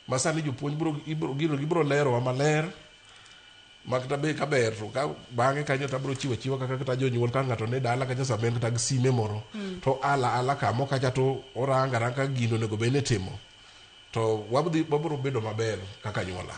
masani jopuonj gibro lero maler makta be kaber to ka bange kanyo tabro chiwo kaka kata jonyuol ka ngato ne dala kacha saben kata sime moro to ala kamo kacha to oranga ranka gino nego bene timo to wabro bedo maber kaka nyuola.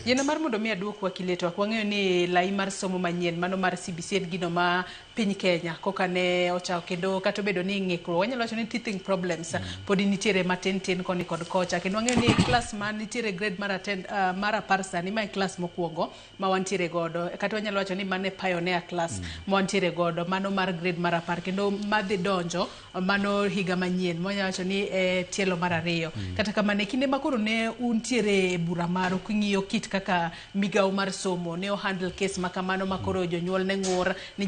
Yena mar mondo mi aduok wakileto akwang'eyo ni lai mar somo manyien mano mar CBC gino ma piny Kenya koka ne ochao kendo kata bedo ni ng'ikro wanyalo wacho ni teething problems podi nitiere matin koni kod kocha kendo wang'eyo ni class man nitiere grade mar 10 sani ma class mokwongo ma wantiere godo kata wanyalo wacho ni mane pioneer class ma wantiere godo mano mar grade mar 10 kendo madhi donjo mano higa manyien ma wanyalo wacho ni tielo mar 2 kata kamane kinde makoro ne untiere bura maro king'iyo kit kaka migao mar somo ne o handle case makamano makoro jonyuol ne ng'ur ni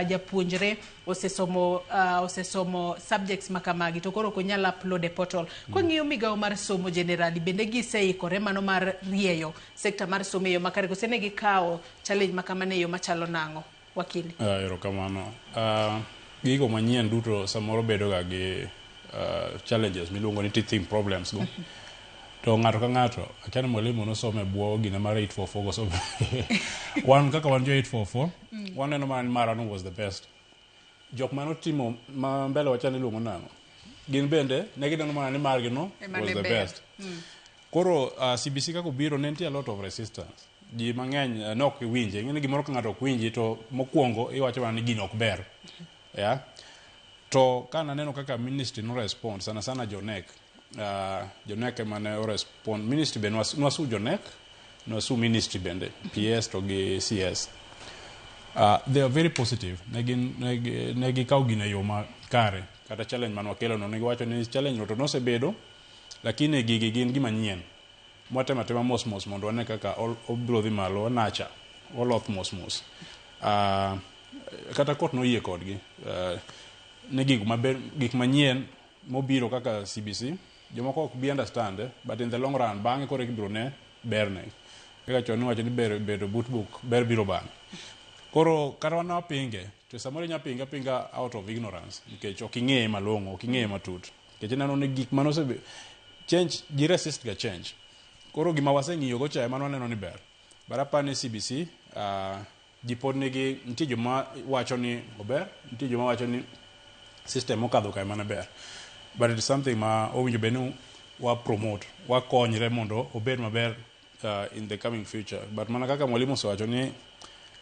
japuonjre osesomo subjects makamagi to koro kunyala upload e portal king'iyo migao mar somo generally bende giseikore mano mar rieyo sekta mar somo yo makare kosene gikawo challenge makamane yo machalo nango wakili. Erokamano. Gigo manyien duto samoro bedo ga gi challenges miluongo ni teething problems go. To ng'ato ka ng'ato achana mwalimu no some buo gina mar 844 go so wan kaka wan jo 844 waneno man marano was the best jok mano timo ma mbele wachani luongo nango gin bende ne gideno mana ni margi no was the best koro CBC kako biro ne nitie a lot of resistance ji mang'eny nok winje ng'eni gimoro ka ng'ato ok winji to mokwongo iwacho mana ni gino ok ber to kana neno kaka ministry no response sana jonek jonek mane o respond ministry ben wasu jonek no su ministry bende PS to gi CS they are very positive negi kaw gina yo ma kare kata challenge man wakelo no negi wacho ni challenge no to no sebedo lakini gigi gin gima nyien mwatema mos mondo wane kaka obro dhi malo nacha oloth mos kata kot no yie kodgi ne gik manyien mobiro kaka CBC jomoko ok bi understand but in the long run bange kore gibro ne berne kaka choni wacho ni bedo book ber biro bang koro kata wana pinge to samoro nya pinga out of ignorance nikech ok ing'e malongo ok ing'e matut nikech neno ni gik mano se change ji resist ga change koro gima waseng'iyo go cha mano neno ni ber barapa ni CBC ji pod nigi nitie joma wacho ni ober nitie joma wacho ni system okadho kae mana ber but it is something ma owinjo benu wa promote wa konyre mondo obed maber in the coming future but mana kaka mwalimu osewacho ni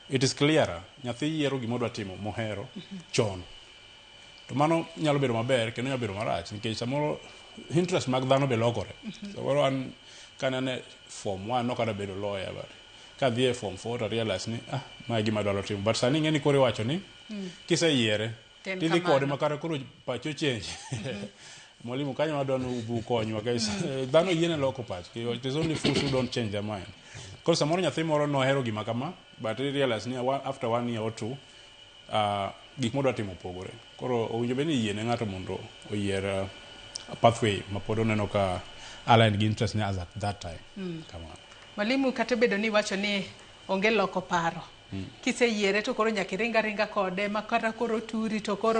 it is clearer nyathi yiero gimodwa timo mohero chon to mano nyalo bedo maber kendo nyalo bedo marach nikech samoro interest mag dhano be lokore samoro an kanane form 1 no kada bedo lawyer but kadhi e form 4 to realize ni ma gima dwaro timo but sani ng'eni kore wacho ni kiseyiere tidhi kode makare koro pacho change mwalimu kanyo wadwano ubu konywa guys dhano yiene loko pach it is only fools who don't change their mind koro samoro nyathi moro nohero gima kama but he realize ni after 1 year or 2 gik modwa timo pogore koro owinjo beni yiene ng'ato mondo oyier a pathway mapod oneno ka aligned gi interest ni as at that time kamano mwalimu kata bedo ni wacho ni onge loko paro kiseyiere to koro nyaka ringa kode makata koro turi to koro